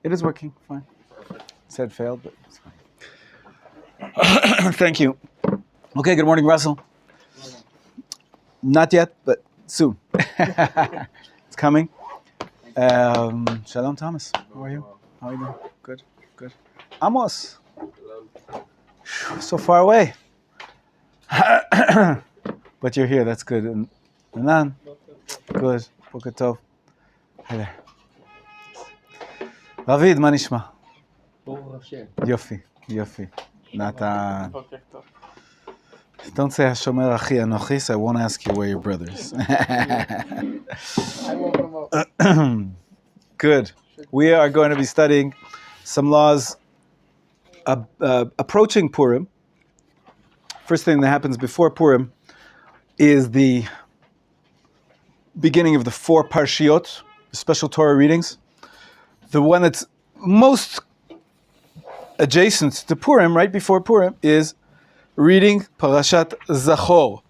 It is working, fine. Said failed, but it's fine. Thank you. Okay, good morning, Russell. Not yet, but soon. It's coming. Shalom, Thomas. How are you? How are you doing? Good, good. Amos. So far away. But you're here, that's good. And Nan. Good. Boker Tov. Hi there. David, מה נשמע? יופי, יופי. נתן. Don't say השומר אחי אנוכי, so I won't ask you where your brother is. Good. We are going to be studying some laws approaching Purim. First thing that happens before Purim is the beginning of the 4 parshiot, the special Torah readings. The one that's most adjacent to Purim, right before Purim, is reading Parashat Zachor,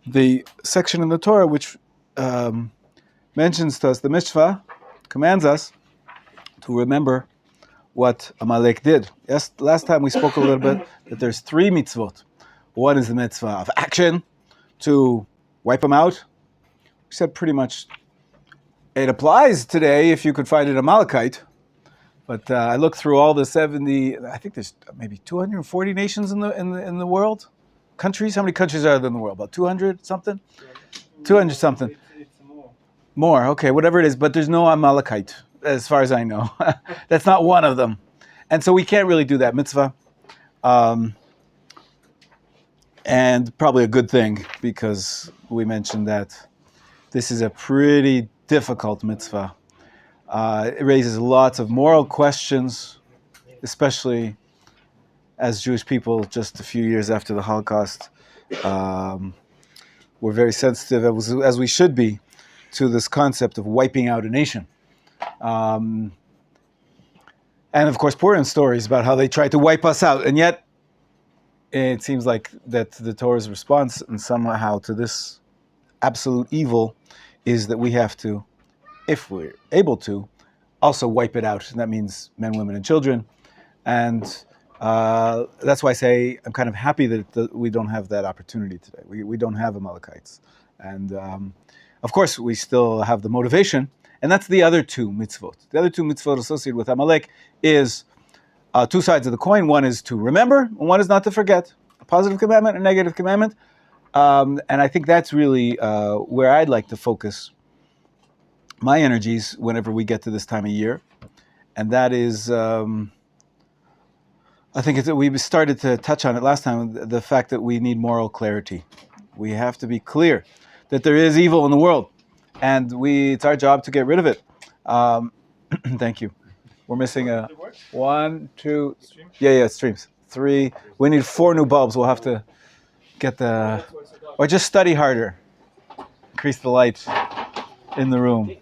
the section in the Torah which mentions to us the Mitzvah, commands us to remember what Amalek did. Yes, last time we spoke a little bit that there's 3 mitzvot. One is the mitzvah of action, to wipe them out. We said pretty much it applies today if you could find an Amalekite. But I looked through all the 70, I think there's maybe 240 nations in the world. Countries? How many countries are there in the world? About 200 something? 200 something. It's more. More, okay, whatever it is. But there's no Amalekite, as far as I know. That's not one of them. And so we can't really do that mitzvah. And probably a good thing, because we mentioned that this is a pretty difficult mitzvah. It raises lots of moral questions, especially as Jewish people just a few years after the Holocaust. We're very sensitive, as we should be, to this concept of wiping out a nation. And of course, Purim stories about how they tried to wipe us out. And yet, it seems like that the Torah's response and somehow to this absolute evil is that we have to, if we're able to, also wipe it out. And that means men, women, and children. And that's why I say I'm kind of happy that we don't have that opportunity today. We don't have Amalekites. And of course, we still have the motivation. And that's the other 2 mitzvot. The other 2 mitzvot associated with Amalek is 2 sides of the coin. One is to remember, and one is not to forget. A positive commandment, a negative commandment. And I think that's really where I'd like to focus my energies whenever we get to this time of year. And that is, I think we started to touch on it last time, the fact that we need moral clarity. We have to be clear that there is evil in the world, and it's our job to get rid of it. Thank you. We're missing a 1, 2, yeah, streams. 3. We need 4 new bulbs. We'll have to get or just study harder. Increase the light in the room.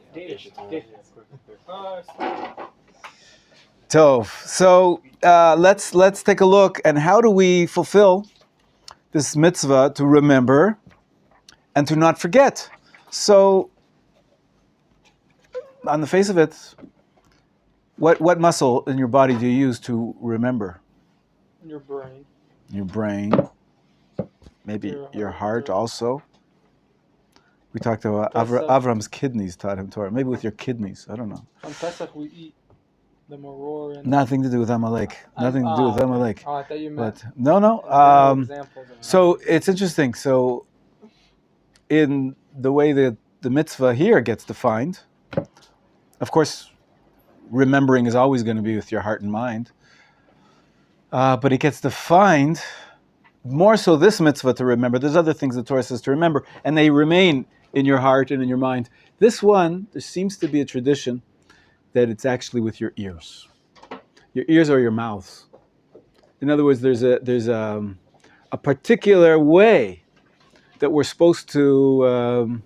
Tov. So let's take a look and how do we fulfill this mitzvah to remember and to not forget. So on the face of it, what muscle in your body do you use to remember? Your brain. Your brain. Maybe your heart also. We talked about Avram's kidneys taught him Torah. Maybe with your kidneys. I don't know. On Pesach we eat the maror and... Nothing to do with Amalek. Nothing to do with Amalek. Oh, I thought you meant... But, no. So it's interesting. So in the way that the mitzvah here gets defined, of course, remembering is always going to be with your heart and mind. But it gets defined, more so this mitzvah to remember. There's other things the Torah says to remember, and they remain in your heart and in your mind. This one, there seems to be a tradition that it's actually with your ears. Your ears or your mouths. In other words, there's a particular way that we're supposed to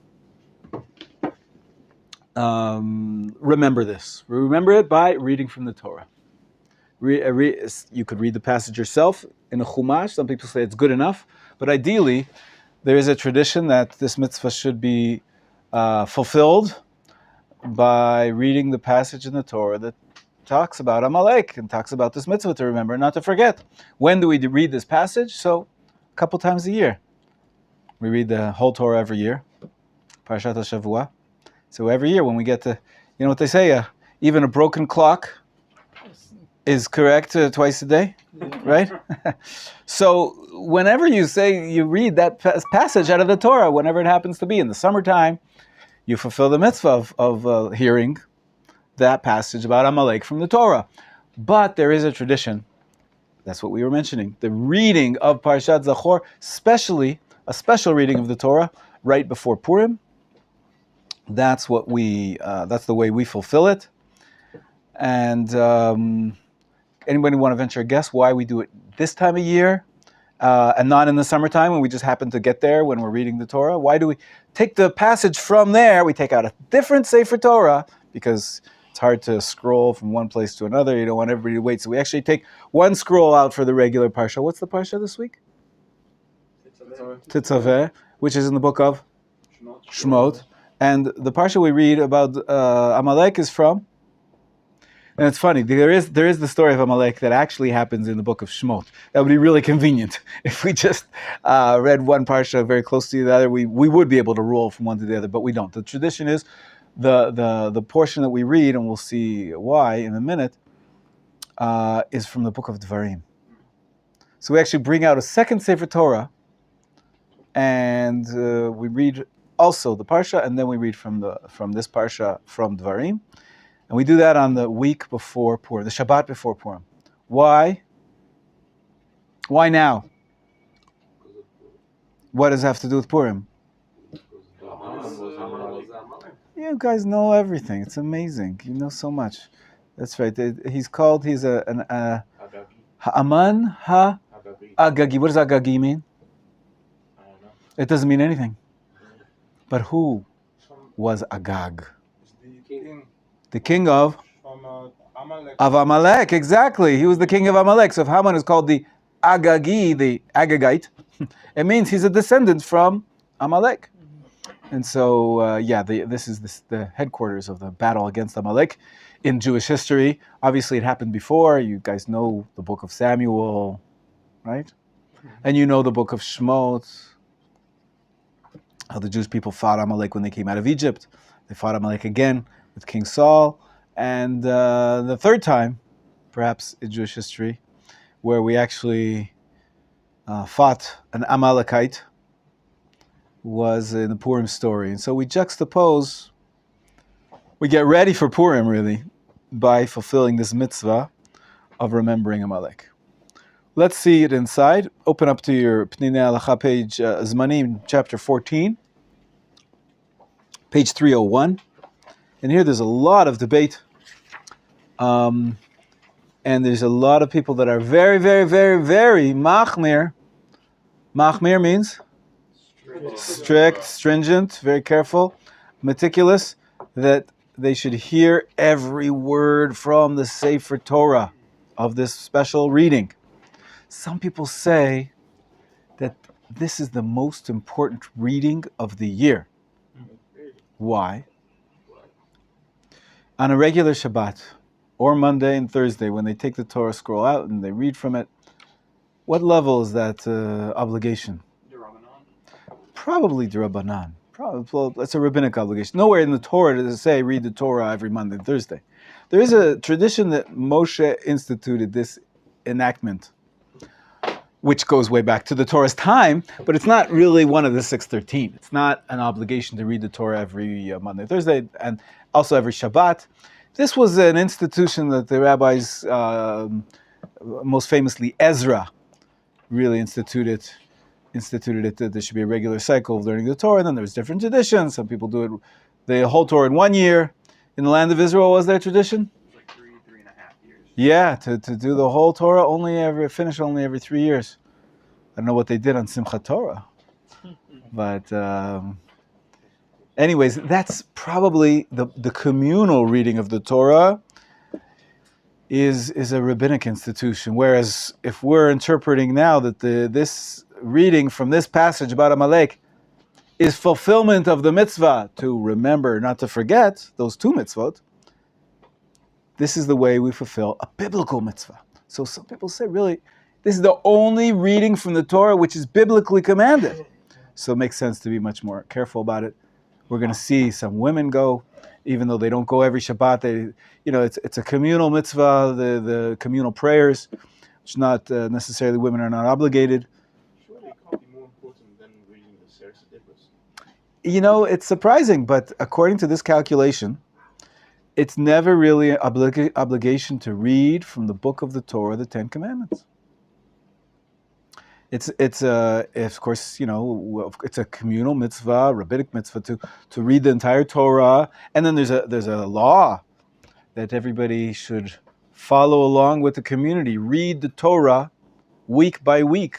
remember this. Remember it by reading from the Torah. You could read the passage yourself in a chumash. Some people say it's good enough. But ideally, there is a tradition that this mitzvah should be fulfilled by reading the passage in the Torah that talks about Amalek and talks about this mitzvah to remember and not to forget. When do we read this passage? So, a couple times a year. We read the whole Torah every year, Parashat HaShavua. So every year when we get to, you know what they say, even a broken clock is correct twice a day, right? So whenever you read that passage out of the Torah, whenever it happens to be in the summertime, you fulfill the mitzvah of hearing that passage about Amalek from the Torah. But there is a tradition, that's what we were mentioning, the reading of Parashat Zachor, especially a special reading of the Torah right before Purim. That's what that's the way we fulfill it. And anybody want to venture a guess why we do it this time of year and not in the summertime when we just happen to get there when we're reading the Torah? Why do we take the passage from there? We take out a different Sefer Torah because it's hard to scroll from one place to another. You don't want everybody to wait. So we actually take one scroll out for the regular Parsha. What's the Parsha this week? Tetzaveh, which is in the book of Shemot. And the Parsha we read about Amalek is from, and it's funny, there is the story of Amalek that actually happens in the book of Shemot. That would be really convenient. If we just read one Parsha very close to the other, we would be able to roll from one to the other, but we don't. The tradition is the portion that we read, and we'll see why in a minute, is from the book of Dvarim. So we actually bring out a second Sefer Torah, and we read also the Parsha, and then we read from this Parsha from Dvarim. And we do that on the week before Purim, the Shabbat before Purim. Why? Why now? What does it have to do with Purim? You guys know everything. It's amazing. You know so much. That's right. He's an Ha'aman Ha'agagi. What does Agagi mean? It doesn't mean anything. But who was Agag? The king of Amalek. Exactly. He was the king of Amalek. So if Haman is called the Agagi, the Agagite, it means he's a descendant from Amalek. And so, this is the headquarters of the battle against Amalek in Jewish history. Obviously, it happened before. You guys know the book of Samuel, right? And you know the book of Shemot, how the Jewish people fought Amalek when they came out of Egypt. They fought Amalek again with King Saul. And the third time, perhaps in Jewish history, where we actually fought an Amalekite, was in the Purim story. And so we juxtapose, we get ready for Purim, really, by fulfilling this mitzvah of remembering Amalek. Let's see it inside. Open up to your Pnei Halacha page, Zmanim, chapter 14, page 301. And here there's a lot of debate. And there's a lot of people that are very, very, very, very machmir. Machmir means? Strict, stringent, very careful, meticulous, that they should hear every word from the Sefer Torah of this special reading. Some people say that this is the most important reading of the year. Why? On a regular Shabbat, or Monday and Thursday, when they take the Torah scroll out and they read from it, what level is that obligation? Probably D'Rabbanan. Well, that's a rabbinic obligation. Nowhere in the Torah does it say read the Torah every Monday and Thursday. There is a tradition that Moshe instituted this enactment, which goes way back to the Torah's time, but it's not really one of the 613. It's not an obligation to read the Torah every Monday, Thursday, and also every Shabbat. This was an institution that the rabbis, most famously Ezra, really instituted it, that there should be a regular cycle of learning the Torah, and then there's different traditions. Some people do it, the whole Torah in 1 year. In the land of Israel, was there tradition? Like 3.5 years. Yeah, to do the whole Torah finish only every 3 years. I don't know what they did on Simchat Torah. But anyways, that's probably the communal reading of the Torah is a rabbinic institution. Whereas if we're interpreting now that this reading from this passage about Amalek is fulfillment of the mitzvah to remember, not to forget, those two mitzvot, this is the way we fulfill a biblical mitzvah. So some people say, really, this is the only reading from the Torah which is biblically commanded. So it makes sense to be much more careful about it. We're going to see some women go, even though they don't go every Shabbat. It's a communal mitzvah, the communal prayers, which not necessarily women are not obligated. Surely it can't be more important than reading the Seres Dibros. It's surprising, but according to this calculation, it's never really an obligation to read from the book of the Torah, the Ten Commandments. It's of course, it's a communal mitzvah, rabbinic mitzvah to read the entire Torah, and then there's a law that everybody should follow along with the community. Read the Torah week by week.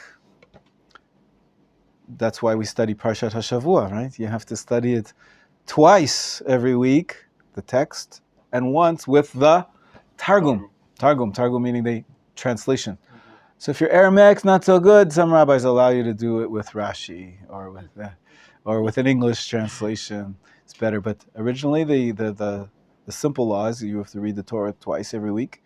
That's why we study Parshat HaShavua, right? You have to study it twice every week, the text, and once with the Targum. Targum meaning the translation. So if your Aramaic not so good, some rabbis allow you to do it with Rashi or with an English translation. It's better. But originally, the simple law is you have to read the Torah twice every week,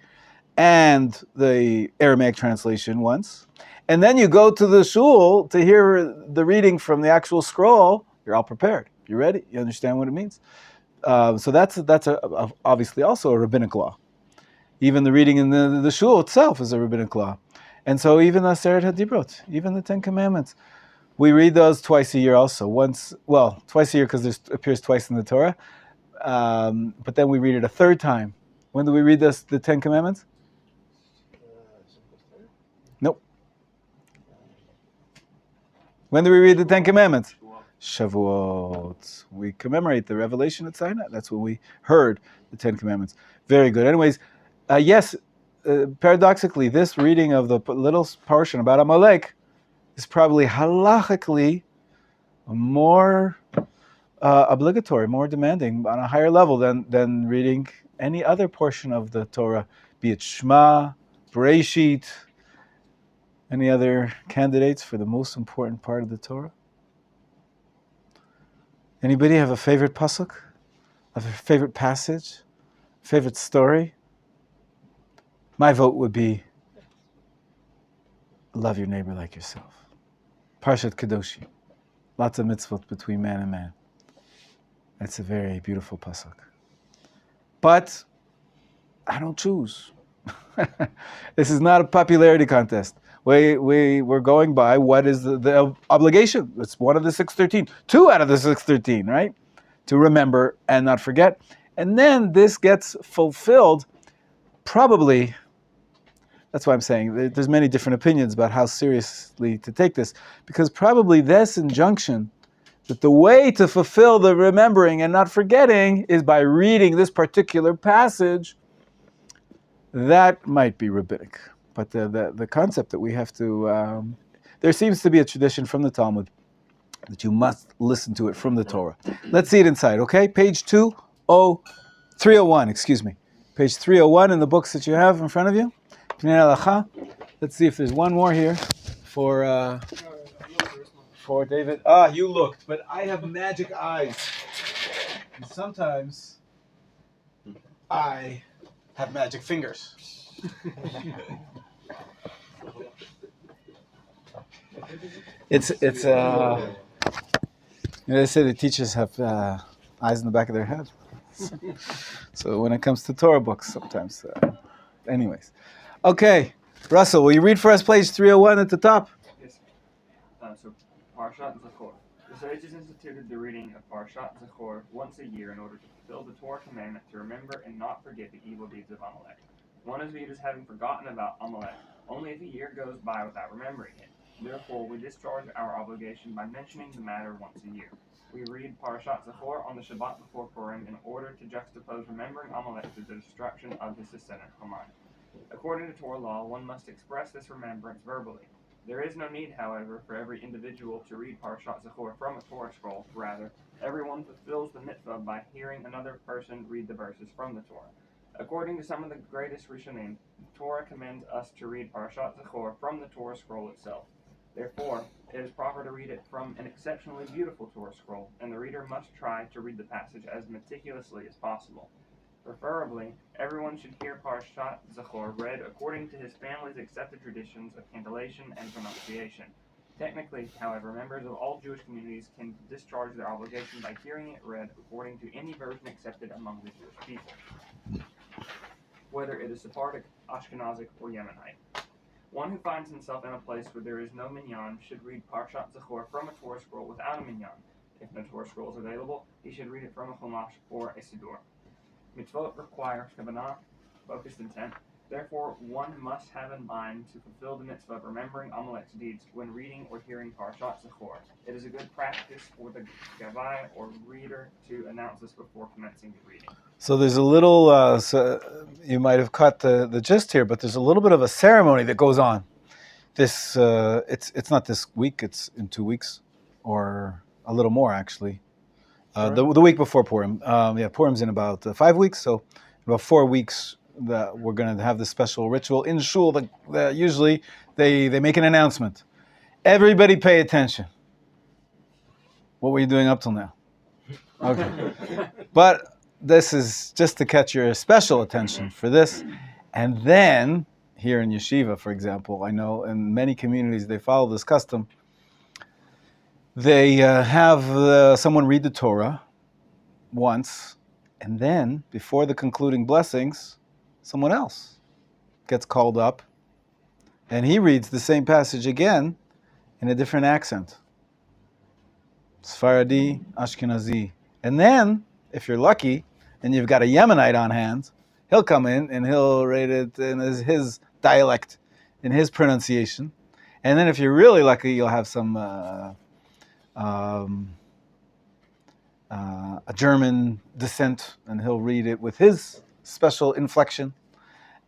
and the Aramaic translation once. And then you go to the shul to hear the reading from the actual scroll. You're all prepared. You're ready. You understand what it means. So that's obviously also a rabbinic law. Even the reading in the shul itself is a rabbinic law. And so even the Aseret HaDibrot, even the Ten Commandments, we read those twice a year also. Twice a year because it appears twice in the Torah. But then we read it a third time. When do we read the Ten Commandments? Nope. When do we read the Ten Commandments? Shavuot. We commemorate the revelation at Sinai. That's when we heard the Ten Commandments. Very good. Anyways, yes, paradoxically, this reading of the little portion about Amalek is probably halachically more obligatory, more demanding, on a higher level than reading any other portion of the Torah, be it Shema, Bereshit. Any other candidates for the most important part of the Torah? Anybody have a favorite pasuk? A favorite passage? Favorite story? My vote would be love your neighbor like yourself. Parshat Kedoshi. Lots of mitzvot between man and man. That's a very beautiful pasuk. But I don't choose. This is not a popularity contest. We're going by what is the obligation. It's one of the 613. 2 out of the 613, right? To remember and not forget. And then this gets fulfilled probably. That's why I'm saying there's many different opinions about how seriously to take this. Because probably this injunction that the way to fulfill the remembering and not forgetting is by reading this particular passage, that might be rabbinic. But the concept that we have to, there seems to be a tradition from the Talmud that you must listen to it from the Torah. Let's see it inside, okay? Page 301, excuse me. Page 301 in the books that you have in front of you. Let's see if there's one more here for David. You looked, but I have magic eyes. And sometimes I have magic fingers. They say the teachers have eyes in the back of their head. So when it comes to Torah books, sometimes. Anyways. Okay. Russell, will you read for us page 301 at the top? Yes. So, Parshat Zachor. The sages instituted the reading of Parshat Zachor once a year in order to fulfill the Torah commandment to remember and not forget the evil deeds of Amalek. One is viewed as having forgotten about Amalek only if a year goes by without remembering it. Therefore, we discharge our obligation by mentioning the matter once a year. We read Parashat Zachor on the Shabbat before Purim in order to juxtapose remembering Amalek to the destruction of his descendant Haman. According to Torah law, one must express this remembrance verbally. There is no need, however, for every individual to read Parashat Zachor from a Torah scroll. Rather, everyone fulfills the mitzvah by hearing another person read the verses from the Torah. According to some of the greatest Rishonim, the Torah commends us to read Parashat Zachor from the Torah scroll itself. Therefore, it is proper to read it from an exceptionally beautiful Torah scroll, and the reader must try to read the passage as meticulously as possible. Preferably, everyone should hear Parshat Zachor read according to his family's accepted traditions of cantillation and pronunciation. Technically, however, members of all Jewish communities can discharge their obligation by hearing it read according to any version accepted among the Jewish people, whether it is Sephardic, Ashkenazic, or Yemenite. One who finds himself in a place where there is no minyan should read Parshat Zachor from a Torah scroll without a minyan. If no Torah scroll is available, he should read it from a Chumash or a Siddur. Mitzvot require kavanah, focused intent. Therefore, one must have in mind to fulfill the mitzvah of remembering Amalek's deeds when reading or hearing Parshat Zachor. It is a good practice for the Rabbi or reader to announce this before commencing the reading. So there's a little, so you might have caught the gist here, but there's a little bit of a ceremony that goes on. This, it's not this week, it's in 2 weeks, or a little more actually. The week before Purim. Purim's in about 5 weeks, so about 4 weeks that we're going to have this special ritual in shul. Usually they make an announcement. Everybody pay attention. What were you doing up till now? Okay. But this is just to catch your special attention for this. And then, here in yeshiva, for example, I know in many communities they follow this custom. They have someone read the Torah once, and then, before the concluding blessings, someone else gets called up, and he reads the same passage again in a different accent. Sephardi, Ashkenazi. And then, if you're lucky, and you've got a Yemenite on hand, he'll come in and he'll read it in his dialect, in his pronunciation. And then if you're really lucky, you'll have some a German descent, and he'll read it with his special inflection.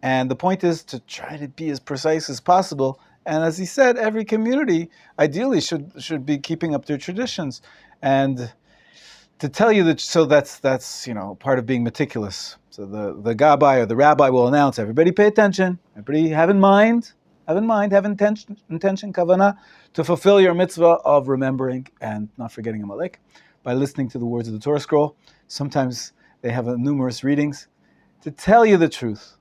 And the point is to try to be as precise as possible. And as he said, every community ideally should be keeping up their traditions. And to tell you that, so that's part of being meticulous. So the gabbai or the rabbi will announce, everybody pay attention, everybody have intention, kavanah, to fulfill your mitzvah of remembering and not forgetting Amalek by listening to the words of the Torah scroll. Sometimes they have numerous readings. To tell you the truth,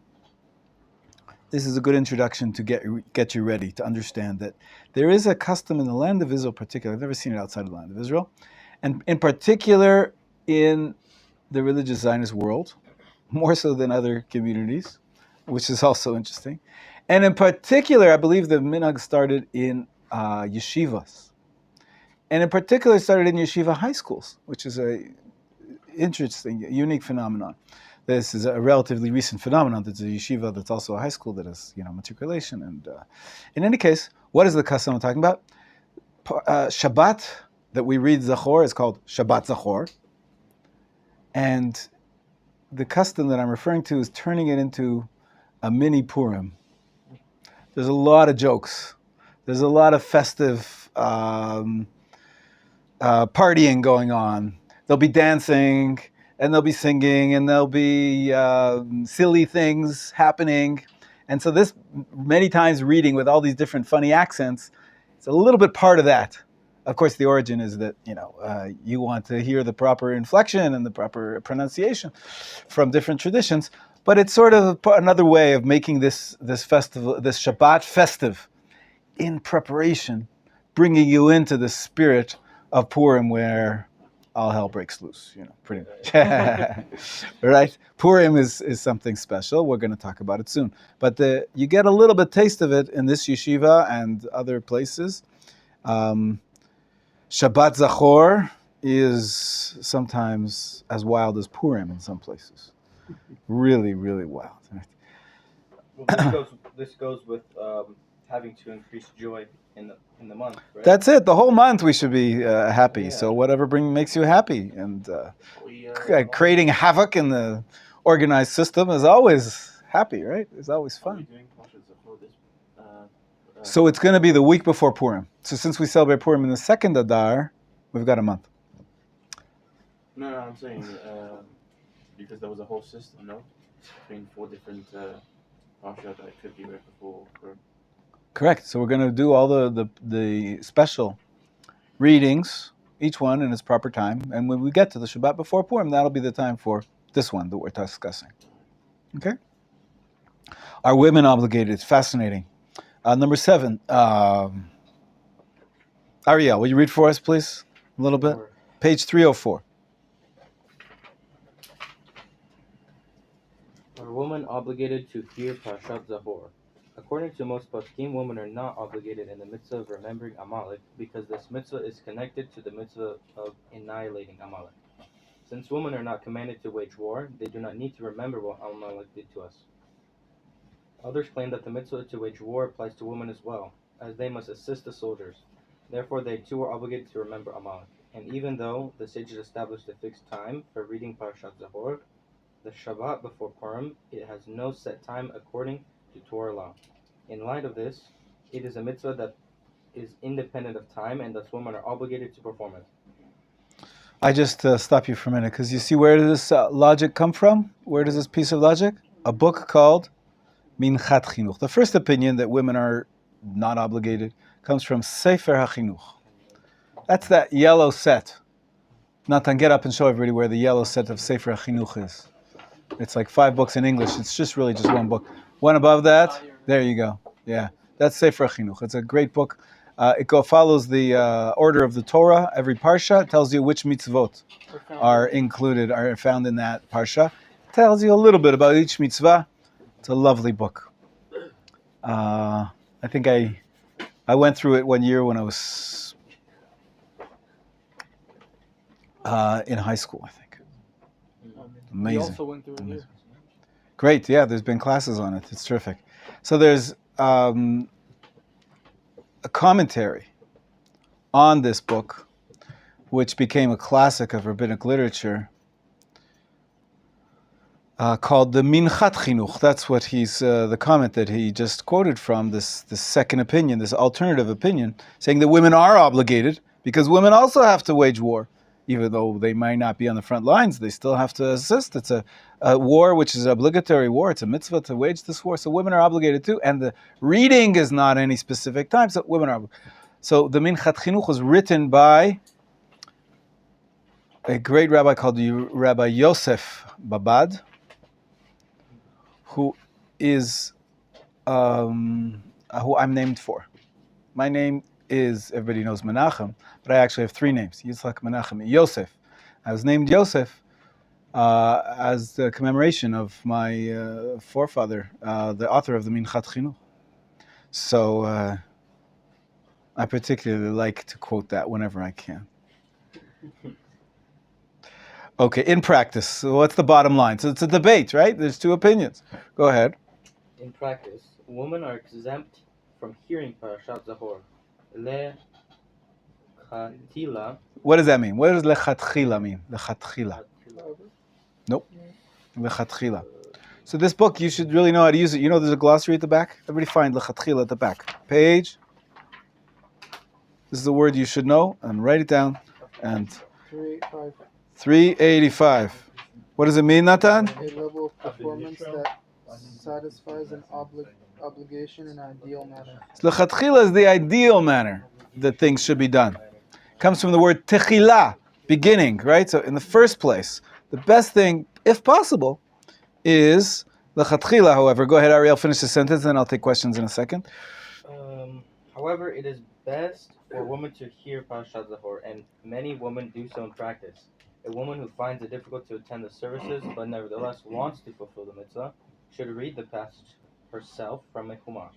this is a good introduction to get you ready to understand that there is a custom in the land of Israel particularly. I've never seen it outside of the land of Israel. And in particular in the religious Zionist world, more so than other communities, which is also interesting. And in particular, I believe the minhag started in yeshivas. And in particular, started in yeshiva high schools, which is a interesting, unique phenomenon. This is a relatively recent phenomenon. There's a yeshiva that's also a high school that has, matriculation. And in any case, what is the custom I'm talking about? Shabbat that we read Zachor is called Shabbat Sahor. And the custom that I'm referring to is turning it into a mini Purim. There's a lot of jokes. There's a lot of festive partying going on. There'll be dancing, and there'll be singing, and there'll be silly things happening. And so this, many times reading with all these different funny accents, it's a little bit part of that. Of course, the origin is that, you want to hear the proper inflection and the proper pronunciation from different traditions. But it's sort of another way of making this festival, this Shabbat festive in preparation, bringing you into the spirit of Purim where all hell breaks loose, pretty much. Right? Purim is something special. We're going to talk about it soon. But you get a little bit taste of it in this yeshiva and other places. Shabbat Zachor is sometimes as wild as Purim in some places. Really, really wild. Well, this goes with having to increase joy in the month, right? That's it. The whole month we should be happy. Yeah. So whatever makes you happy. And creating havoc in the organized system is always happy, right? It's always fun. So it's going to be the week before Purim. So since we celebrate Purim in the second Adar, we've got a month. No, I'm saying because there was a whole system, no? Between 4 different parsha that could be read before Purim. Correct. So we're going to do all the special readings, each one in its proper time. And when we get to the Shabbat before Purim, that'll be the time for this one that we're discussing. Okay? Are women obligated? It's fascinating. Number 7. Ariel, will you read for us, please? A little bit. Page 304. Are women obligated to hear Parshat Zahor? According to most poskim, women are not obligated in the mitzvah of remembering Amalek because this mitzvah is connected to the mitzvah of annihilating Amalek. Since women are not commanded to wage war, they do not need to remember what Amalek did to us. Others claim that the mitzvah to wage war applies to women as well, as they must assist the soldiers. Therefore, they too are obligated to remember Amalek. And even though the sages established a fixed time for reading Parshat Zahor, the Shabbat before Purim, it has no set time according to Torah law. In light of this, it is a mitzvah that is independent of time, and thus women are obligated to perform it. I just stop you for a minute, because you see where does this logic come from? Where does this piece of logic? A book called Minchat Chinuch. The first opinion that women are not obligated comes from Sefer HaChinuch. That's that yellow set. Natan, get up and show everybody where the yellow set of Sefer HaChinuch is. It's like 5 books in English. It's just really just one book. One above that, there you go. Yeah, that's Sefer HaChinuch. It's a great book. It follows the order of the Torah. Every parsha tells you which mitzvot are included, are found in that parsha. It tells you a little bit about each mitzvah. It's a lovely book. I think I went through it one year when I was in high school, I think. Amazing. We also went through it here. Great, yeah, there's been classes on it. It's terrific. So there's a commentary on this book, which became a classic of rabbinic literature, called the Minchat Chinuch. That's what he's, the comment that he just quoted from, this second opinion, this alternative opinion, saying that women are obligated, because women also have to wage war. Even though they might not be on the front lines, they still have to assist. It's a war which is an obligatory war. It's a mitzvah to wage this war. So women are obligated too. And the reading is not any specific time. So women are. So the Minchat Chinuch was written by a great rabbi called Rabbi Yosef Babad, who is who I'm named for. My name is, everybody knows Menachem, but I actually have 3 names, Yitzhak, Menachem, Yosef. I was named Yosef as the commemoration of my forefather, the author of the Minchat Chinuch. So I particularly like to quote that whenever I can. Okay, in practice, so what's the bottom line? So it's a debate, right? There's 2 opinions. Go ahead. In practice, women are exempt from hearing Parashat Zahor. Lechatchila. What does that mean? What does lechatchila mean? Lechatchila. Nope. Lechatchila. So this book, you should really know how to use it. You know there's a glossary at the back? Everybody find lechatchila at the back. Page. This is a word you should know, and write it down. And 385. 385. What does it mean, Natan? A level of performance that satisfies an obligation in an ideal manner. So lechatchila is the ideal manner that things should be done. It comes from the word techila, beginning, right? So in the first place, the best thing, if possible, is lechatchila. However, go ahead, Ariel, finish the sentence, and I'll take questions in a second. However, it is best for a woman to hear Parashat Zahor, and many women do so in practice. A woman who finds it difficult to attend the services, but nevertheless wants to fulfill the mitzvah, should read the passage herself from a Chumash.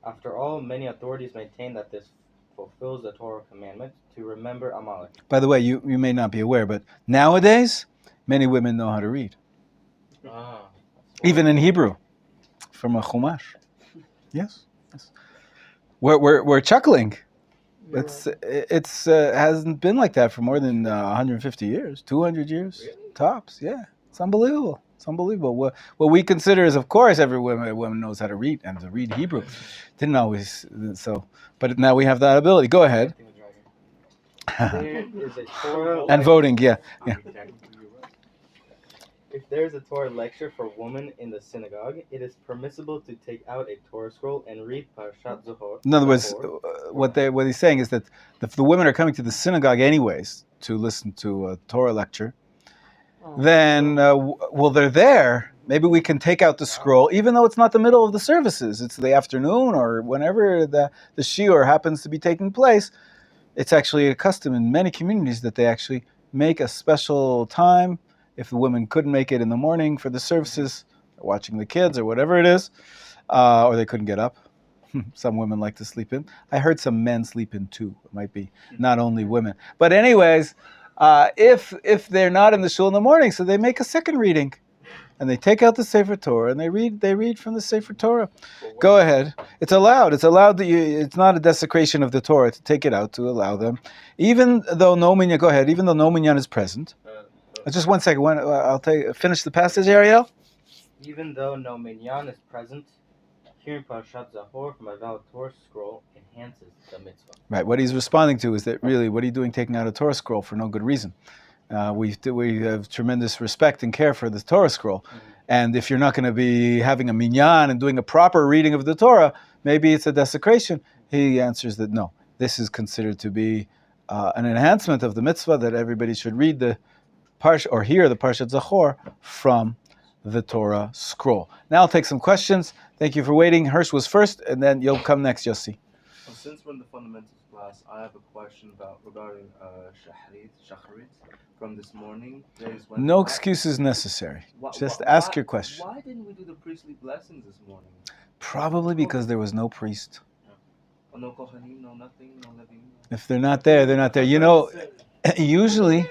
After all, many authorities maintain that this fulfills the Torah commandment to remember Amalek. By the way, you may not be aware, but nowadays, many women know how to read. Even in Hebrew, from a Chumash. Yes. We're chuckling. It's hasn't been like that for more than 150 years, 200 years, really? Tops. Yeah, it's unbelievable. It's unbelievable. What we consider is, of course, every woman knows how to read and to read Hebrew. Didn't always so, but now we have that ability. Go ahead. There is a Torah and voting, yeah. If there is a Torah lecture for women in the synagogue, it is permissible to take out a Torah scroll and read Parashat Zahor. In other words, what he's saying is that if the women are coming to the synagogue anyways to listen to a Torah lecture, then well, they're there. Maybe we can take out the scroll, even though it's not the middle of the services. It's the afternoon or whenever the shiur happens to be taking place. It's actually a custom in many communities that they actually make a special time. If the women couldn't make it in the morning for the services, watching the kids or whatever it is, or they couldn't get up. Some women like to sleep in. I heard some men sleep in too. It might be not only women. But anyways, if they're not in the shul in the morning, so they make a second reading. And they take out the Sefer Torah and they read from the Sefer Torah. Go ahead. It's allowed. It's allowed that it's not a desecration of the Torah to take it out to allow them. Even though no minyan, go ahead, even though no minyan is present. Just 1 second. I'll finish the passage, Ariel. Even though no minyan is present, hearing Parashat Zahor from a valid Torah scroll enhances the mitzvah. Right. What he's responding to is that really, what are you doing taking out a Torah scroll for no good reason? We have tremendous respect and care for the Torah scroll. And if you're not going to be having a minyan and doing a proper reading of the Torah, maybe it's a desecration. He answers that no, this is considered to be an enhancement of the mitzvah that everybody should read the Parsha or hear the Parshat Zachor from the Torah scroll. Now I'll take some questions. Thank you for waiting. Hirsch was first, and then you'll come next, Yossi. Since we're in the fundamentals class, I have a question regarding shacharit from this morning. No excuses necessary. Just ask your question. Why didn't we do the priestly blessings this morning? Probably because there was no priest. Oh, no kohanim, no nothing, no levim. If they're not there, they're not there. You know, usually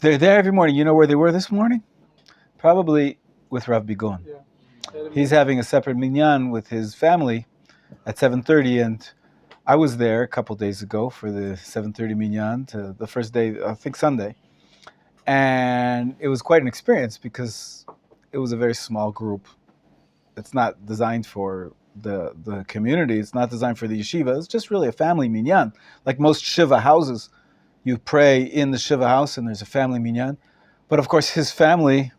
they're there every morning. You know where they were this morning? Probably with Rav Bigon. Yeah. He's having a separate minyan with his family at 7:30, and I was there a couple days ago for the 7:30 minyan, to the first day, I think Sunday, and it was quite an experience because it was a very small group. It's not designed for the community. It's not designed for the yeshiva. It's just really a family minyan. Like most shiva houses, you pray in the shiva house and there's a family minyan. But of course his family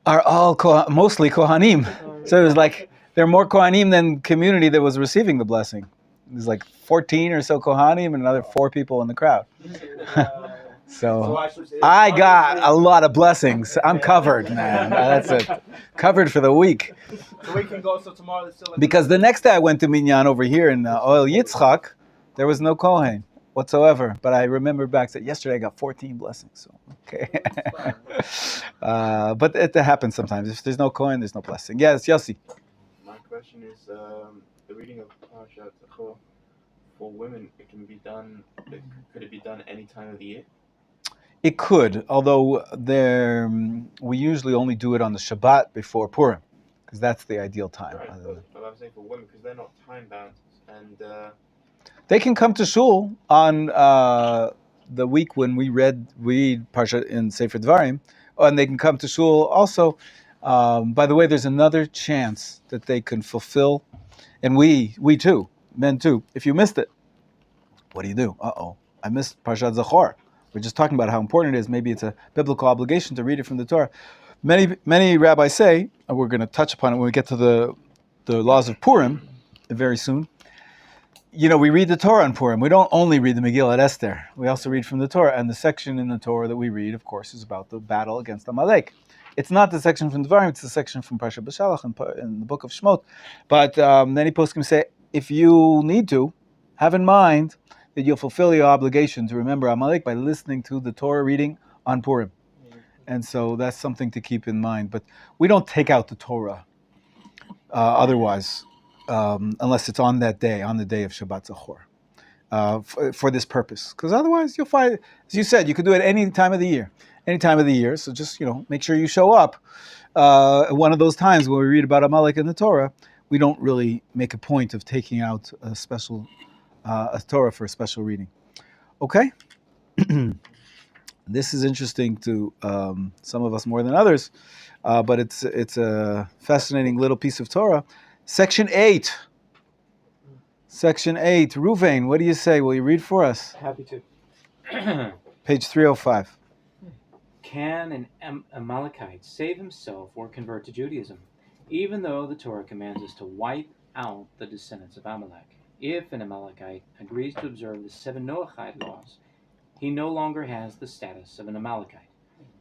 are all mostly kohanim. So it was like, there are more kohanim than community that was receiving the blessing. There's like 14 or so kohanim and another 4 people in the crowd. So I got a lot of blessings. I'm covered, man. That's it. Covered for the week. So we can go, so tomorrow still... Because the next day I went to Minyan over here in Oel Yitzchak, there was no Kohen whatsoever. But I remember back that yesterday I got 14 blessings. So, okay. But it happens sometimes. If there's no Kohen, there's no blessing. Yes, Yossi. My question is, the reading of Parashat Zachor for women, could it be done any time of the year? It could, although we usually only do it on the Shabbat before Purim, because that's the ideal time. Right, but I'm saying for women, because they're not time bound, and they can come to shul on the week when we read Parsha in Sefer Dvarim, and they can come to shul also. By the way, there's another chance that they can fulfill, and we too, men too. If you missed it, what do you do? I missed Parshat Zachor. We're just talking about how important it is. Maybe it's a biblical obligation to read it from the Torah. Many rabbis say, and we're going to touch upon it when we get to the laws of Purim very soon. You know, we read the Torah on Purim. We don't only read the Megillah Esther. We also read from the Torah. And the section in the Torah that we read, of course, is about the battle against Amalek. It's not the section from Dvarim. It's the section from Parshat B'Shalach in the book of Shemot. But many poskim say, if you need to, have in mind that you'll fulfill your obligation to remember Amalek by listening to the Torah reading on Purim. And so that's something to keep in mind. But we don't take out the Torah otherwise, unless it's on that day, on the day of Shabbat Sahor, for this purpose. Because otherwise you'll find, as you said, you could do it any time of the year. Any time of the year. So just, make sure you show up. One of those times when we read about Amalek in the Torah, we don't really make a point of taking out a special a Torah for a special reading. Okay? This is interesting to some of us more than others, but it's a fascinating little piece of Torah. Section 8. Ruvain, what do you say? Will you read for us? Happy to. Page 305. Can an Amalekite save himself or convert to Judaism, even though the Torah commands us to wipe out the descendants of Amalek? If an Amalekite agrees to observe the 7 Noahide laws, he no longer has the status of an Amalekite,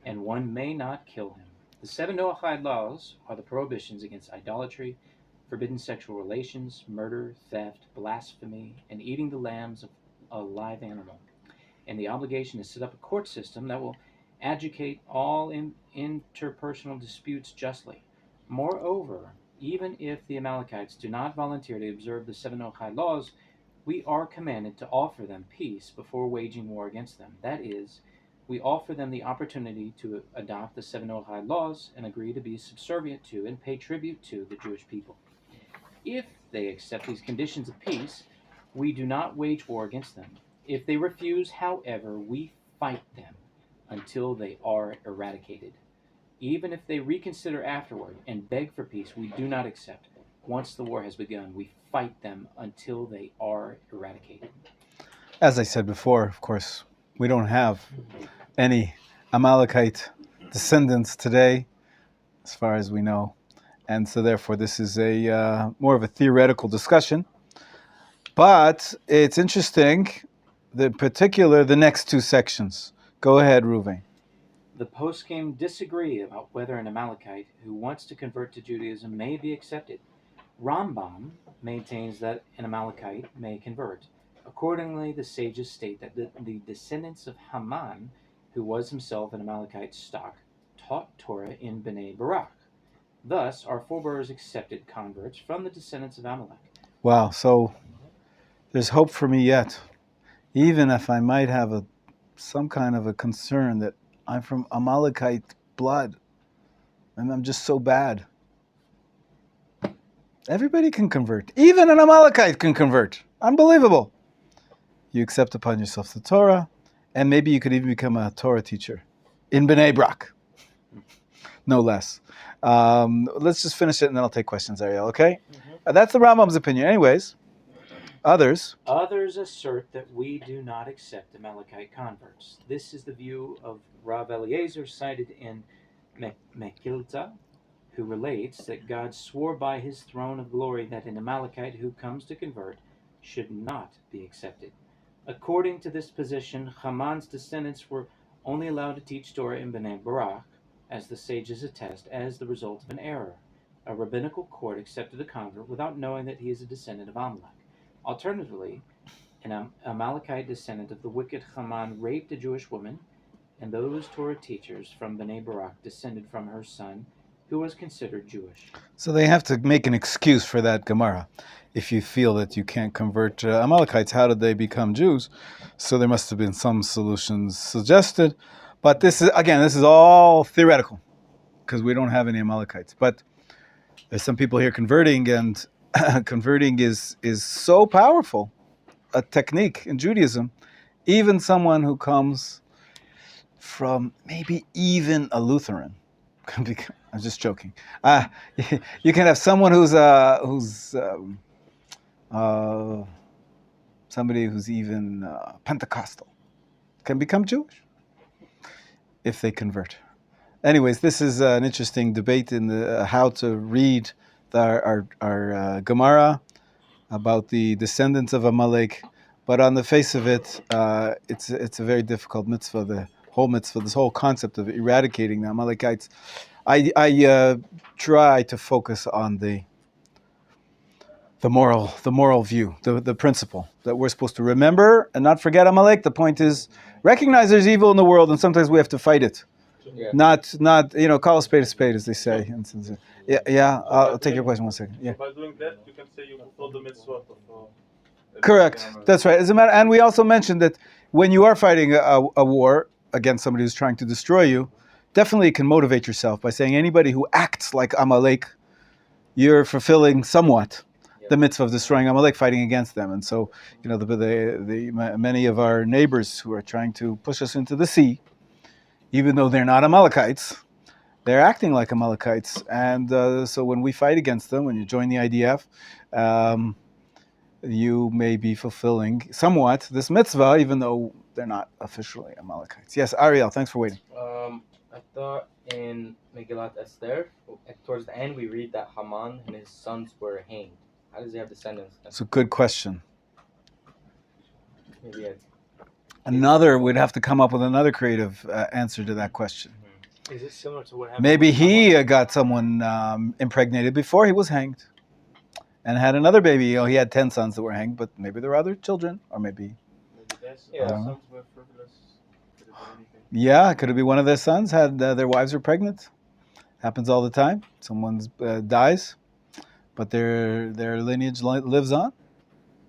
and one may not kill him. The 7 Noahide laws are the prohibitions against idolatry, forbidden sexual relations, murder, theft, blasphemy, and eating the lambs of a live animal. And the obligation to set up a court system that will adjudicate all interpersonal disputes justly. Moreover, even if the Amalekites do not voluntarily observe the 7 Noahide laws, we are commanded to offer them peace before waging war against them. That is, we offer them the opportunity to adopt the 7 Noahide laws and agree to be subservient to and pay tribute to the Jewish people. If they accept these conditions of peace, we do not wage war against them. If they refuse, however, we fight them until they are eradicated. Even if they reconsider afterward and beg for peace, we do not accept. Once the war has begun, we fight them until they are eradicated. As I said before, of course, we don't have any Amalekite descendants today, as far as we know. And so therefore this is a more of a theoretical discussion. But it's interesting, in particular, the next two sections. Go ahead, Ruvain. The poskim disagree about whether an Amalekite who wants to convert to Judaism may be accepted. Rambam maintains that an Amalekite may convert. Accordingly, the sages state that the descendants of Haman, who was himself an Amalekite stock, taught Torah in Bnei Barak. Thus, our forebears accepted converts from the descendants of Amalek. Wow, so there's hope for me yet. Even if I might have some kind of a concern that I'm from Amalekite blood, and I'm just so bad. Everybody can convert. Even an Amalekite can convert. Unbelievable. You accept upon yourself the Torah, and maybe you could even become a Torah teacher in Bnei Brak. No less. Let's just finish it, and then I'll take questions, Ariel, okay? That's the Rambam's opinion. Anyways, others assert that we do not accept Amalekite converts. This is the view of Rav Eliezer cited in Mechilta, who relates that God swore by his throne of glory that an Amalekite who comes to convert should not be accepted. According to this position, Haman's descendants were only allowed to teach Torah in Bnei Barak, as the sages attest, as the result of an error. A rabbinical court accepted a convert without knowing that he is a descendant of Amalek. Alternatively, an Amalekite descendant of the wicked Haman raped a Jewish woman, and those Torah teachers from Bnei Barak descended from her son, who was considered Jewish. So they have to make an excuse for that Gemara. If you feel that you can't convert Amalekites, how did they become Jews? So there must have been some solutions suggested. But this is all theoretical, because we don't have any Amalekites. But there's some people here converting, and converting is so powerful a technique in Judaism. Even someone who comes from maybe even a Lutheran can become. I'm just joking. You can have someone who's somebody who's even Pentecostal can become Jewish if they convert. Anyways, this is an interesting debate in how to read our Gemara about the descendants of Amalek. But on the face of it, it's a very difficult mitzvah. The whole mitzvah, this whole concept of eradicating the Amalekites. I try to focus on the moral view, the principle that we're supposed to remember and not forget Amalek. The point is, recognize there's evil in the world, and sometimes we have to fight it. Yeah. Not call a spade, as they say. Yeah. I'll take your question 1 second. Yeah. By doing that, you can say you fulfill the mitzvah. Correct. That's right. As a matter, and we also mentioned that when you are fighting a war against somebody who's trying to destroy you, definitely can motivate yourself by saying anybody who acts like Amalek, you're fulfilling somewhat the mitzvah of destroying Amalek, fighting against them. And so, the many of our neighbors who are trying to push us into the sea, even though they're not Amalekites, they're acting like Amalekites. And so when we fight against them, when you join the IDF, you may be fulfilling somewhat this mitzvah, even though they're not officially Amalekites. Yes, Ariel, thanks for waiting. I thought in Megillat Esther, towards the end, we read that Haman and his sons were hanged. How does he have descendants? It's a good question. Maybe we'd have to come up with another creative answer to that question. Is it similar to what happened? Maybe he got someone impregnated before he was hanged and had another baby. He had 10 sons that were hanged, but maybe there were other children, or maybe... Yeah. Sons were frivolous. Could have been anything. Yeah, could it be one of their sons had their wives were pregnant? Happens all the time. Someone dies, but their lineage lives on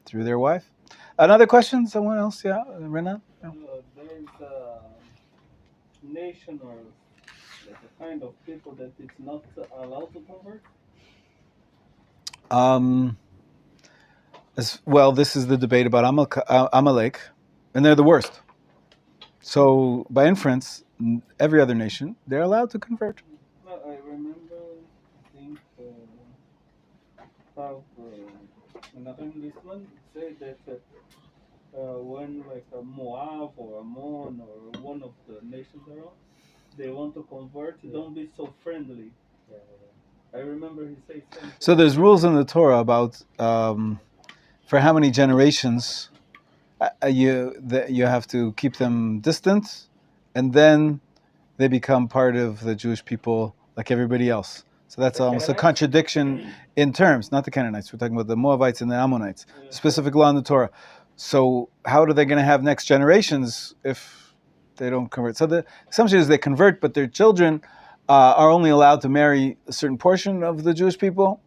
through their wife. Another question? Someone else? Yeah, Renan? Yeah. There is a nation or like a kind of people that it's not allowed to convert. Well, this is the debate about Amalek, and they're the worst. So, by inference, every other nation, they're allowed to convert. Well, I remember, I think, how Menachem Lisman said that when like a Moab or Ammon or one of the nations around, they want to convert, don't be so friendly. I remember he said something. So there's rules in the Torah about for how many generations you have to keep them distant, and then they become part of the Jewish people like everybody else. So that's almost a contradiction in terms, not the Canaanites. We're talking about the Moabites and the Ammonites. Specific law in the Torah. So how are they going to have next generations if they don't convert? So the assumption is they convert, but their children are only allowed to marry a certain portion of the Jewish people,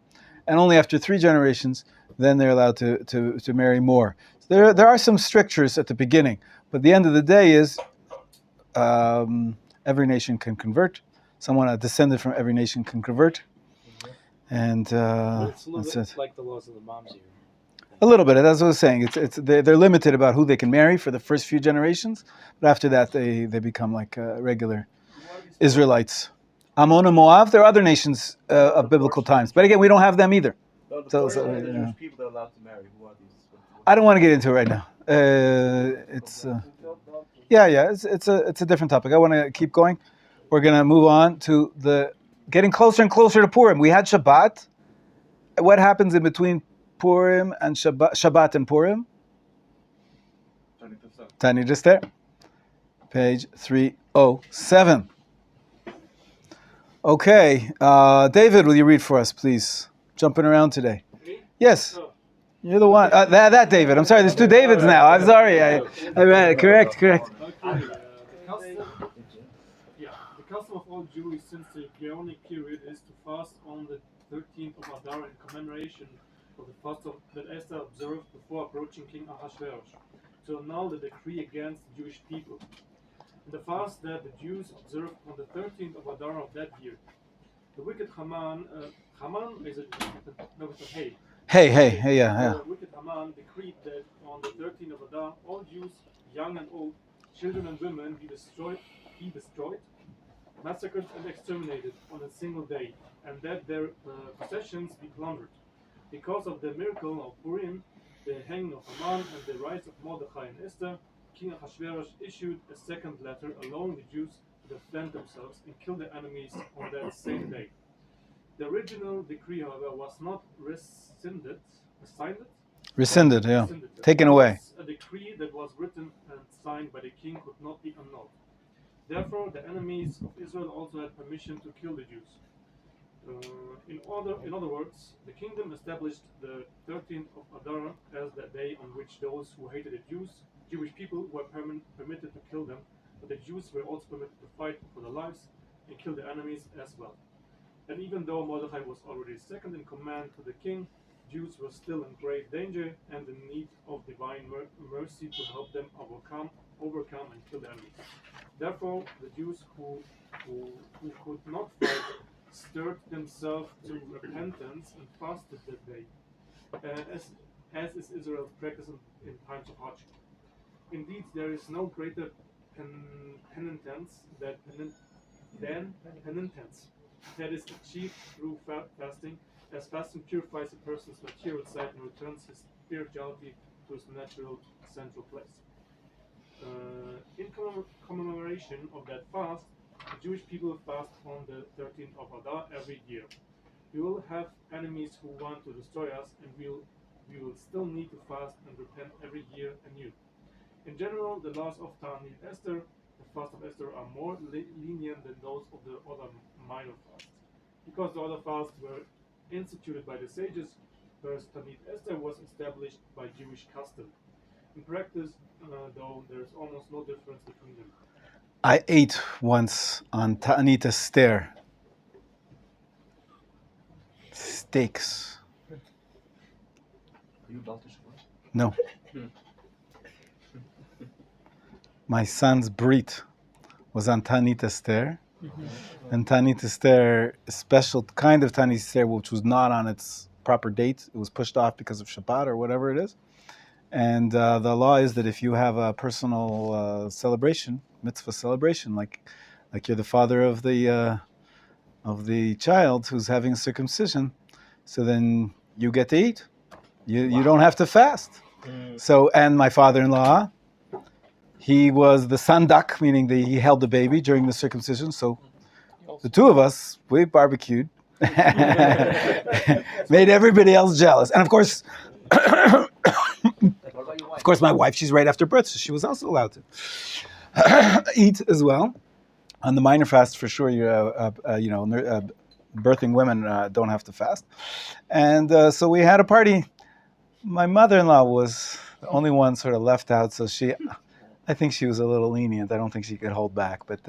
and only after 3 generations, then they're allowed to marry more. So there are some strictures at the beginning, but the end of the day is every nation can convert. Someone a descendant from every nation can convert, and It's a little that's bit it. like the laws of the moms here. A little bit. That's what I was saying. They're limited about who they can marry for the first few generations, but after that they become like regular Israelites. Ammon and Moab, there are other nations of biblical times, but again, we don't have them either. The So, portion of the yeah. Jewish people that are allowed to marry, who are these? I don't want to get into it right now. It's a different topic. I want to keep going. We're going to move on to the getting closer and closer to Purim. We had Shabbat. What happens in between Purim and Shabbat and Purim? Tani just there. Page 307. Okay. David, will you read for us, please? Jumping around today. Yes. You're the one. That David. I'm sorry. There's 2 Davids now. I'm sorry. I read it. Correct. The custom of all Jews since the Geonic period is to fast on the 13th of Adar in commemoration of the fast that Esther observed before approaching King Ahasuerus, to annul the decree against the Jewish people. In the fast that the Jews observed on the 13th of Adar of that year, the wicked Haman is a yeah. The wicked Haman decreed that on the 13th of Adar, all Jews, young and old, children and women, be destroyed, massacred and exterminated on a single day, and that their possessions be plundered. Because of the miracle of Purim, the hanging of Haman, and the rise of Mordechai and Esther, King Ahasuerus issued a second letter allowing the Jews to defend themselves and kill their enemies on that same day. The original decree, however, was not rescinded. Taken away. A decree that was written and signed by the king could not be annulled. Therefore, the enemies of Israel also had permission to kill the Jews. In other words, the kingdom established the 13th of Adar as the day on which those who hated the Jewish people were permitted to kill them, but the Jews were also permitted to fight for their lives and kill their enemies as well. And even though Mordechai was already second in command to the king, Jews were still in grave danger and in need of divine mercy to help them overcome and kill their enemies. Therefore, the Jews who could not fight stirred themselves to repentance and fasted that day, as is Israel's practice in times of hardship. Indeed, there is no greater penitence than penitence that is achieved through fasting, as fasting purifies a person's material side and returns his spirituality to its natural central place. In commemoration of that fast, the Jewish people fast on the 13th of Adar every year. We will have enemies who want to destroy us, and we will still need to fast and repent every year anew. In general, the laws of Ta'anit Esther, the fast of Esther, are more lenient than those of the other minor fasts, because the other fasts were instituted by the sages, whereas Ta'anit Esther was established by Jewish custom. In practice, though, there is almost no difference between them. I ate once on Ta'anit Esther. Steaks. Are you about to Shabbat? No. My son's brit was on Ta'anit Esther. And Ta'anit Esther, a special kind of Ta'anit Esther, which was not on its proper date. It was pushed off because of Shabbat or whatever it is. And the law is that if you have a personal celebration, mitzvah celebration, like you're the father of the child who's having a circumcision, so then you get to eat. You don't have to fast. So, and my father-in-law, he was the sandak, meaning that he held the baby during the circumcision. So the two of us, we barbecued, made everybody else jealous. And of course, my wife, she's right after birth, so she was also allowed to eat as well. On the minor fast, for sure, birthing women don't have to fast. And so we had a party. My mother-in-law was the only one sort of left out, so I think she was a little lenient. I don't think she could hold back. But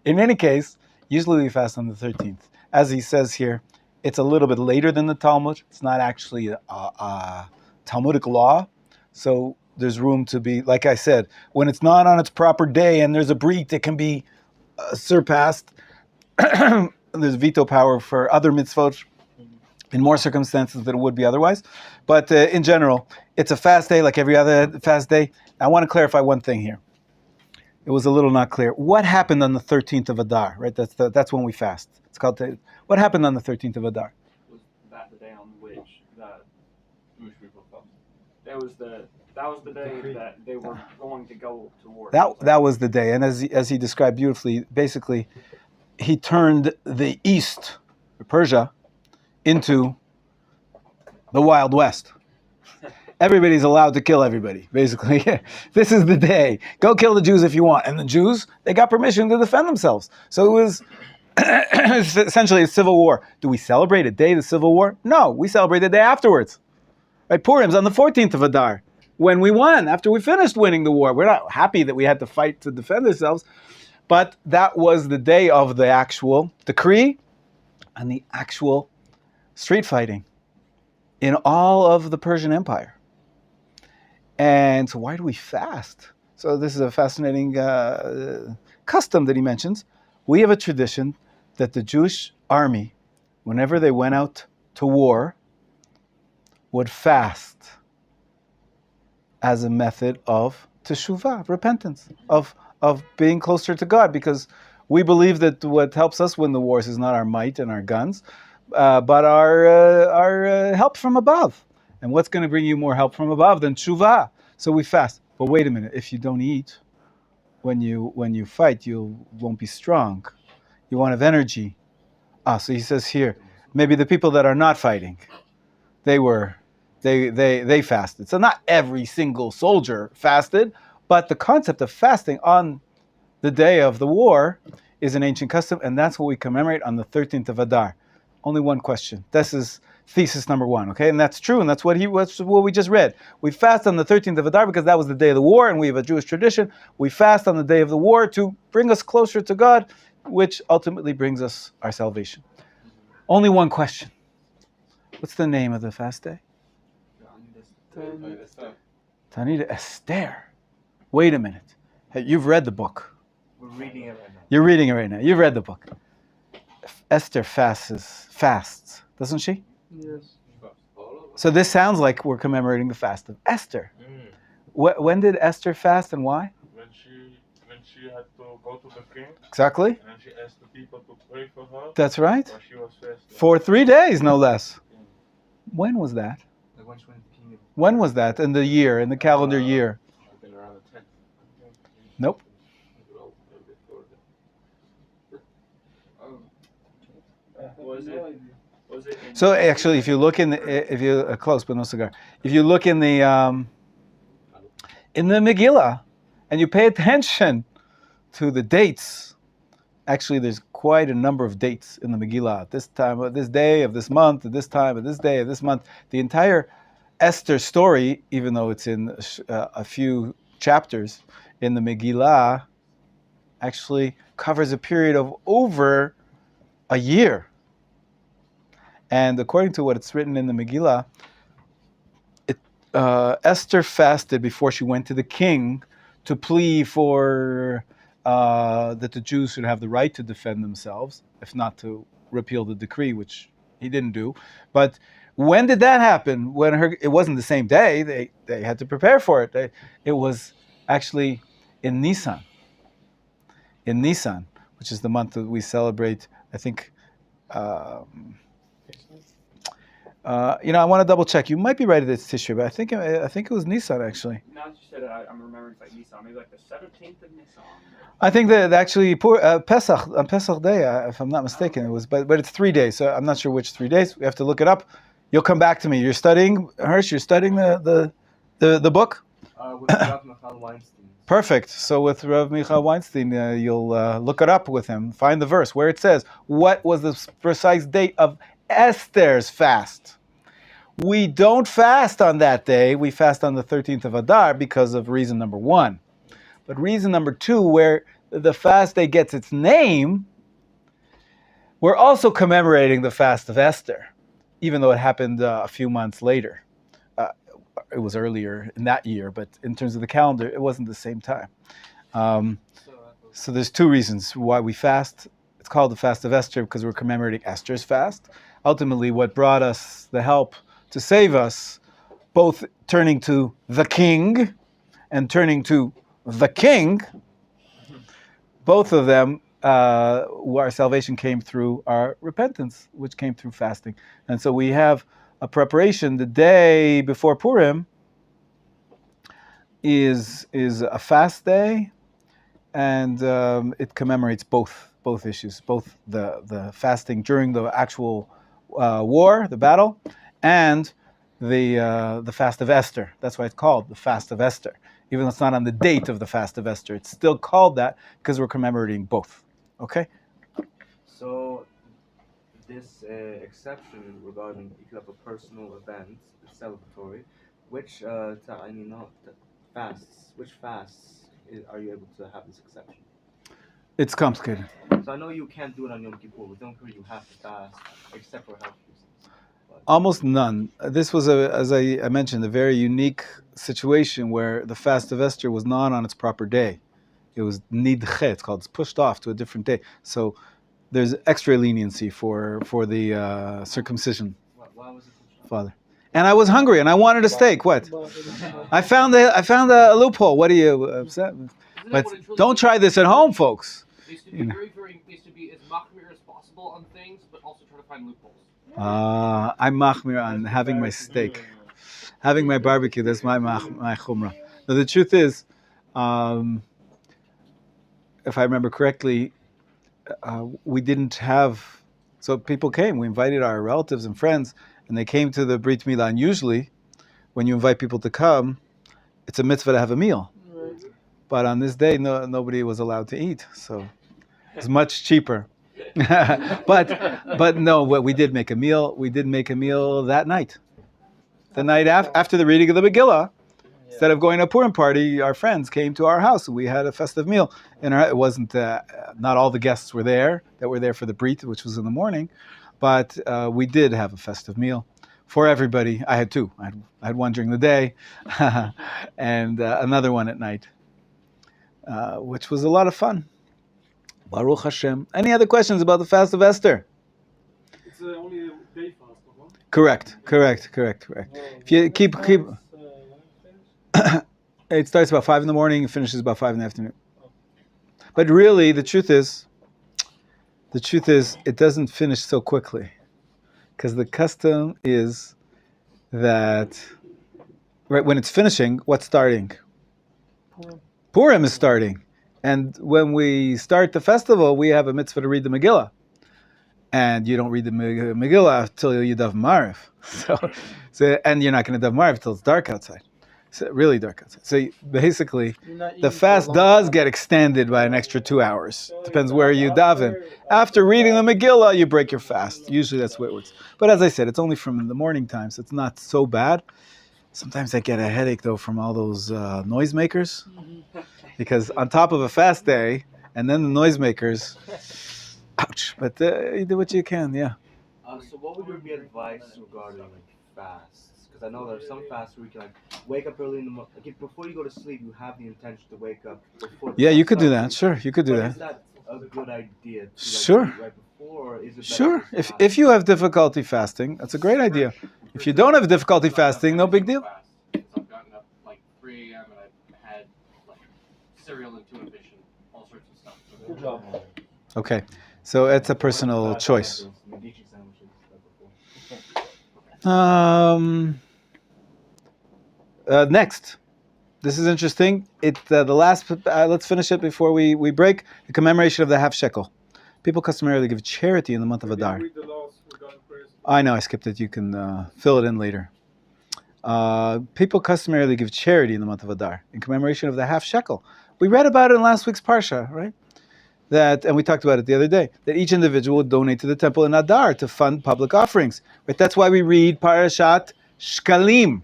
in any case, usually we fast on the 13th. As he says here, it's a little bit later than the Talmud. It's not actually a Talmudic law. So there's room to be, like I said, when it's not on its proper day and there's a brit that can be surpassed, there's veto power for other mitzvot in more circumstances than it would be otherwise. But in general, it's a fast day like every other fast day. I want to clarify one thing here. It was a little not clear. What happened on the 13th of Adar, right? That's when we fast. It's called, what happened on the 13th of Adar? Was that the day on which the Jewish people fast? That was the day that they were going to go to war. That was the day. And as he described beautifully, basically, he turned the East, Persia, into the Wild West. Everybody's allowed to kill everybody, basically. This is the day. Go kill the Jews if you want. And the Jews, they got permission to defend themselves. So it was essentially a civil war. Do we celebrate a day, the Civil War? No, we celebrate the day afterwards. Right? Purim's on the 14th of Adar, when we won, after we finished winning the war. We're not happy that we had to fight to defend ourselves, but that was the day of the actual decree and the actual street fighting in all of the Persian Empire. And so why do we fast? So this is a fascinating custom that he mentions. We have a tradition that the Jewish army, whenever they went out to war, would fast as a method of teshuvah, repentance, of being closer to God, because we believe that what helps us win the wars is not our might and our guns, but our help from above. And what's going to bring you more help from above than teshuvah? So we fast. But wait a minute, if you don't eat when you fight, you won't be strong. You won't have energy. So he says here, maybe the people that are not fighting, they fasted. So not every single soldier fasted, but the concept of fasting on the day of the war is an ancient custom, and that's what we commemorate on the 13th of Adar. Only one question. This is thesis number one, okay? And that's true, and that's what we just read. We fast on the 13th of Adar because that was the day of the war, and we have a Jewish tradition. We fast on the day of the war to bring us closer to God, which ultimately brings us our salvation. Only one question. What's the name of the fast day? Ta'anit Esther. Wait a minute. Hey, you've read the book. We're reading it right now. You're reading it right now. You've read the book. Esther fasts, doesn't she? Yes. So this sounds like we're commemorating the fast of Esther. When did Esther fast and why? When she had to go to the king. Exactly. And then she asked the people to pray for her. That's right. While she was fasting. For 3 days, no less. When was that? When was that in the year, in the calendar year? I think around the 10th. Nope. Was it So actually, if you look in, close but no cigar. If you look in the in the Megillah, and you pay attention to the dates, actually there's quite a number of dates in the Megillah. At this time, at this day of this month, at this time, at this day of this month. The entire Esther story, even though it's in a few chapters in the Megillah, actually covers a period of over a year. And according to what it's written in the Megillah, Esther fasted before she went to the king to plea for that the Jews should have the right to defend themselves, if not to repeal the decree, which he didn't do. But when did that happen? It wasn't the same day. They had to prepare for it. It was actually in Nisan. In Nisan, which is the month that we celebrate, I think. I want to double check. You might be right that it's Tishrei, but I think it was Nisan actually. Now that you said it, I'm remembering it's like Nisan, maybe like the 17th of Nisan. I think that actually Pesach on Pesach day, if I'm not mistaken, it was. But it's 3 days, so I'm not sure which 3 days. We have to look it up. You'll come back to me. You're studying, Hirsch. You're studying the book. With Rav Michal Weinstein. Perfect. So with Rav Michal Weinstein, you'll look it up with him. Find the verse where it says what was the precise date of Esther's fast. We don't fast on that day. We fast on the 13th of Adar because of reason number 1. But reason number 2, where the fast day gets its name, we're also commemorating the fast of Esther, even though it happened a few months later. It was earlier in that year, but in terms of the calendar, it wasn't the same time. So there's 2 reasons why we fast. It's called the fast of Esther because we're commemorating Esther's fast. Ultimately, what brought us the help to save us, both turning to the king and turning to the king, both of them, our salvation came through our repentance, which came through fasting. And so we have a preparation. The day before Purim is a fast day, and it commemorates both issues, both the fasting during the actual war, the battle, and the fast of Esther. That's why it's called the fast of Esther. Even though it's not on the date of the fast of Esther, it's still called that because we're commemorating both. Okay? So this exception regarding if you have a personal event, celebratory, which fasts are you able to have this exception? It's complicated. So I know you can't do it on Yom Kippur. With Yom Kippur, you have to fast, except for health reasons. Almost none. This was, as I mentioned, a very unique situation where the fast of Esther was not on its proper day. It was nidche. It's pushed off to a different day. So there's extra leniency for the circumcision. Why was it pushed off? Father. And I was hungry and I wanted a steak. What? I found a loophole. What are you upset? But don't try this at home, folks. It needs to be needs to be as machmir as possible on things, but also try to find loopholes. I'm machmir on having my steak, having my barbecue. That's my chumrah. Now the truth is, if I remember correctly, we didn't have. So people came. We invited our relatives and friends, and they came to the Brit Milah. And usually, when you invite people to come, it's a mitzvah to have a meal. But on this day, nobody was allowed to eat, so it's much cheaper. but no, we did make a meal. We did make a meal that night. The night after the reading of the Megillah, instead of going to a Purim party, our friends came to our house. We had a festive meal. It wasn't not all the guests were there that were there for the Brit, which was in the morning, but we did have a festive meal for everybody. I had 2. I had one during the day, and another one at night. Which was a lot of fun. Baruch Hashem. Any other questions about the fast of Esther? It's only a day fast, no? Correct. If you keep it starts about 5 in the morning and finishes about 5 in the afternoon. But really, the truth is, it doesn't finish so quickly, because the custom is that right when it's finishing, what's starting? Purim is starting. And when we start the festival, we have a mitzvah to read the Megillah. And you don't read the Megillah until you daven Mariv. So, and you're not going to daven Mariv until it's dark outside. So really dark outside. So basically, You're not the eating for a fast long does time. get extended by an extra 2 hours. Depends where you daven. After reading the Megillah, you break your fast. Usually that's the way it works. But as I said, it's only from the morning time, so it's not so bad. Sometimes I get a headache, though, from all those noisemakers. Because on top of a fast day, and then the noisemakers, ouch. But you do what you can, yeah. So what would be advice regarding fasts? Because I know there's some fasts where you can like wake up early in the morning. Like before you go to sleep, you have the intention to wake up before. The Yeah, sun you could do starts. that. Sure, you could do But that. is that a good idea? To, like, Sure. eat right before, or is it better Sure. just If not? if you have difficulty fasting, that's a great idea. If you don't have difficulty fasting, no big deal. I've gotten up like 3 a.m. and I've had like cereal and tuna fish and all sorts of stuff. So Good job. Okay, so it's a personal choice. Medici sandwiches right before. Next, this is interesting. The last. Let's finish it before we break. The commemoration of the half shekel. People customarily give charity in the month of Adar. Read the laws regarding prayers. I know I skipped it. You can fill it in later. People customarily give charity in the month of Adar in commemoration of the half shekel. We read about it in last week's parsha, right? And we talked about it the other day. That each individual would donate to the temple in Adar to fund public offerings. Right? That's why we read Parashat Shkalim.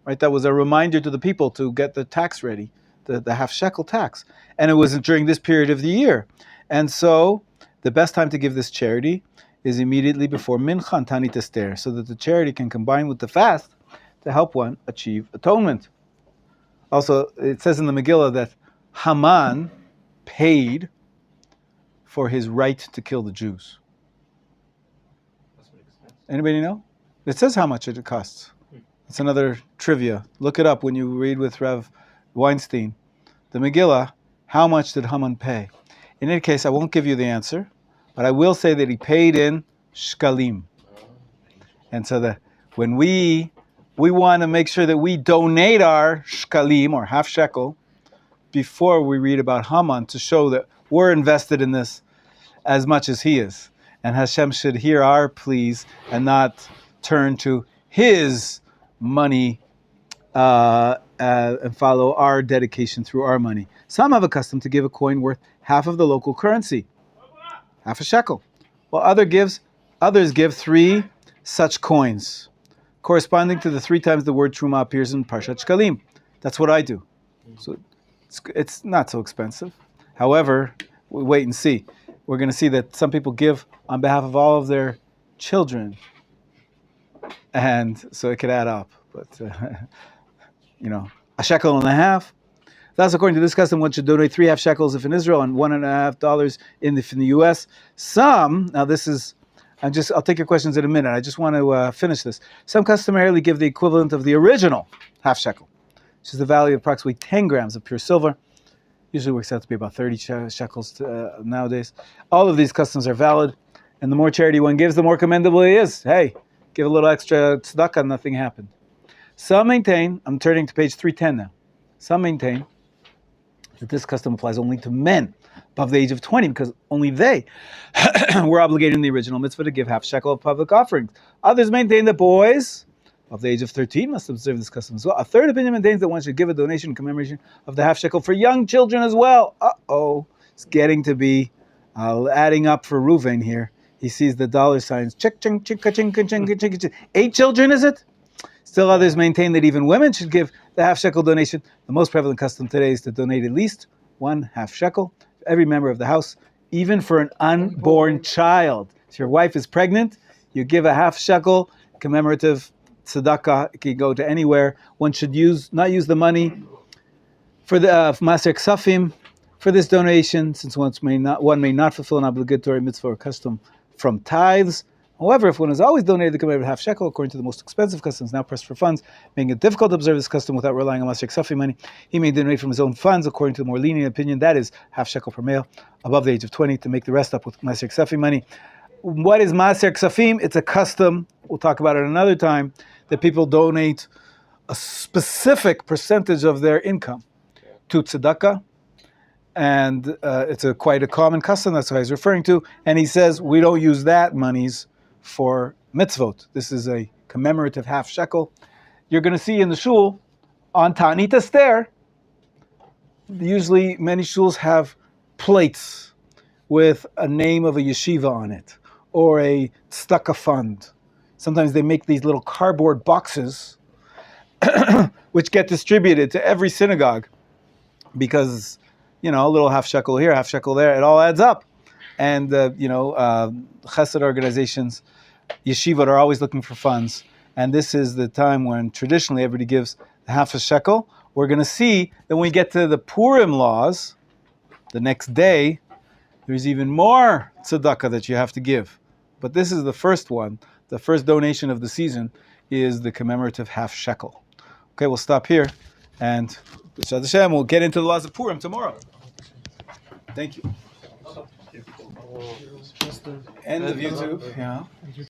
Right? That was a reminder to the people to get the tax ready, the half shekel tax, and it wasn't during this period of the year. And so the best time to give this charity is immediately before Mincha and Tanit Esther, so that the charity can combine with the fast to help one achieve atonement. Also, it says in the Megillah that Haman paid for his right to kill the Jews. Anybody know? It says how much it costs. It's another trivia. Look it up when you read with Rev Weinstein. The Megillah, how much did Haman pay? In any case, I won't give you the answer, but I will say that he paid in shkalim. And so that when we want to make sure that we donate our shkalim, or half shekel, before we read about Haman, to show that we're invested in this as much as he is. And Hashem should hear our pleas and not turn to his money and follow our dedication through our money. Some have a custom to give a coin worth half of the local currency, half a shekel, while others give 3 such coins, corresponding to the 3 times the word truma appears in Parshat Shkalim. That's what I do. So it's not so expensive. However, we wait and see. We're going to see that some people give on behalf of all of their children, and so it could add up. But a shekel and a half. Thus, according to this custom, one should donate 3 half shekels if in Israel and $1.50 in the U.S. Some, now this is, I'll take your questions in a minute. I just want to finish this. Some customarily give the equivalent of the original half shekel, which is the value of approximately 10 grams of pure silver. Usually works out to be about 30 shekels nowadays. All of these customs are valid, and the more charity one gives, the more commendable he is. Hey, give a little extra tzedakah, nothing happened. Some maintain, I'm turning to page 310 now, some maintain that this custom applies only to men above the age of 20, because only they were obligated in the original mitzvah to give half shekel of public offerings. Others maintain that boys of the age of 13 must observe this custom as well. A third opinion maintains that one should give a donation in commemoration of the half shekel for young children as well. It's getting to be adding up for Reuven here. He sees the dollar signs. Chick, ching, chick, ching, ching, ching, ching, ching. 8 children, is it? Still others maintain that even women should give the half shekel donation. The most prevalent custom today is to donate at least 1 half shekel to every member of the house, even for an unborn child. If your wife is pregnant, you give a half shekel commemorative tzedakah. It can go to anywhere. One should not use the money for the Maser Ksafim for this donation, since one may not fulfill an obligatory mitzvah or custom from tithes. However, if one has always donated the commemorative half shekel according to the most expensive customs now pressed for funds, making it difficult to observe this custom without relying on Maser Ksafim money, he may donate from his own funds according to the more lenient opinion, that is half shekel per male above the age of 20, to make the rest up with Maser Ksafim money. What is Maser Ksafim? It's a custom, we'll talk about it another time, that people donate a specific percentage of their income to tzedakah, and it's quite a common custom. That's what he's referring to. And he says we don't use that monies for mitzvot. This is a commemorative half shekel. You're going to see in the shul On Ta'anit Esther, usually many shuls have plates with a name of a yeshiva on it, or a tzedakah fund. Sometimes they make these little cardboard boxes which get distributed to every synagogue because, a little half shekel here, half shekel there, it all adds up. And, chesed organizations, yeshiva, are always looking for funds. And this is the time when traditionally everybody gives half a shekel. We're going to see that when we get to the Purim laws, the next day, there's even more tzedakah that you have to give. But this is the first one. The first donation of the season is the commemorative half shekel. Okay, we'll stop here. And B'Shat Hashem, we'll get into the laws of Purim tomorrow. Thank you. End of YouTube. Yeah.